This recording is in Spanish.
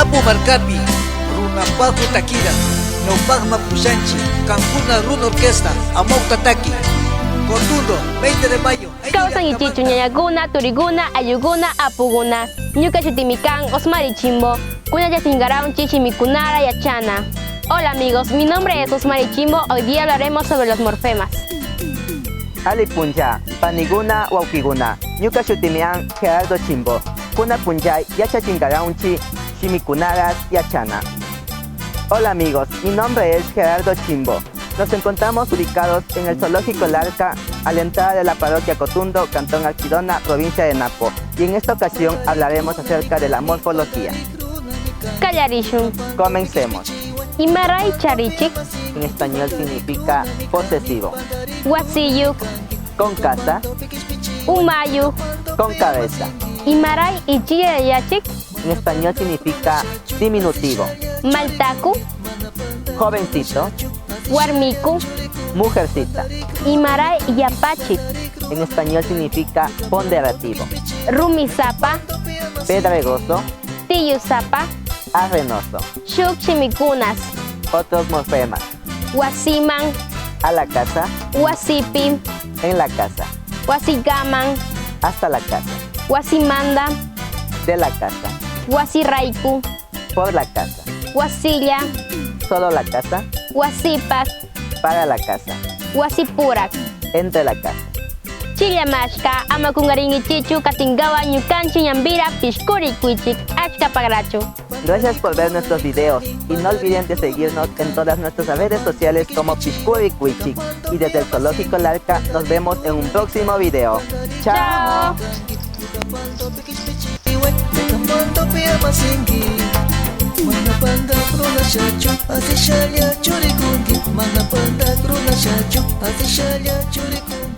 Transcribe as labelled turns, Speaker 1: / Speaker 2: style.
Speaker 1: Apu markapi, runapaku takira, ñawpaqman pushanchi, kankuna runa orquesta, amawta taki. Cotundo, 20 de mayo.
Speaker 2: Causan ichichu ñañakuna, turiguna, ayuguna, apuguna. Ñuka shutimikan, Osmari Chimbo. Kuna yasingaraun chichimikunara yachana. Hola amigos, mi nombre es Osmari Chimbo. Hoy día hablaremos sobre los morfemas.
Speaker 3: Ali punja, paniguna waukiguna. Ñuka shutimian Gerardo Chimbo. Kuna punjay yachachingaraunchi chimikunaras yachana. Hola amigos, mi nombre es Gerardo Chimbo. Nos encontramos ubicados en el Zoológico El Arca, a la entrada de la parroquia Cotundo, Cantón Archidona, provincia de Napo. Y en esta ocasión hablaremos acerca de la morfología.
Speaker 2: Callarishun.
Speaker 3: Comencemos.
Speaker 2: Imaray charichik.
Speaker 3: En español significa posesivo.
Speaker 2: Wasiyuk.
Speaker 3: Con casa,
Speaker 2: Umayu.
Speaker 3: con cabeza.
Speaker 2: Imaray ichiyayachik.
Speaker 3: En español significa diminutivo.
Speaker 2: Maltaku.
Speaker 3: Jovencito,
Speaker 2: Warmiku.
Speaker 3: mujercita.
Speaker 2: Imaray yapachik.
Speaker 3: En español significa ponderativo.
Speaker 2: Rumisapa.
Speaker 3: Pedregoso,
Speaker 2: Tiyusapa.
Speaker 3: arenoso.
Speaker 2: Shukchimikunas.
Speaker 3: Otros morfemas.
Speaker 2: Wasiman.
Speaker 3: A la casa,
Speaker 2: Wasipim.
Speaker 3: en la casa.
Speaker 2: Wasigaman.
Speaker 3: Hasta la casa.
Speaker 2: Wasimanda.
Speaker 3: De la casa.
Speaker 2: Wasiraiku.
Speaker 3: Por la casa.
Speaker 2: Wasilla.
Speaker 3: Solo la casa.
Speaker 2: Wasipak.
Speaker 3: Para la casa.
Speaker 2: Wasipurak.
Speaker 3: Entre la casa.
Speaker 2: Chillamashka, amakungaringi chichu, katingawa, ñukanchi, ñambira, pishkuri, kuichik, achka pagrachu.
Speaker 3: Gracias por ver nuestros videos y no olviden de seguirnos en todas nuestras redes sociales como Pishkuri Kuichik. Y desde el Zoológico El Arca nos vemos en un próximo video. ¡Chao!
Speaker 1: Mana panda kruna shachu, asishalya churikungi. Mana panda kruna shachu, asishalya churikungi.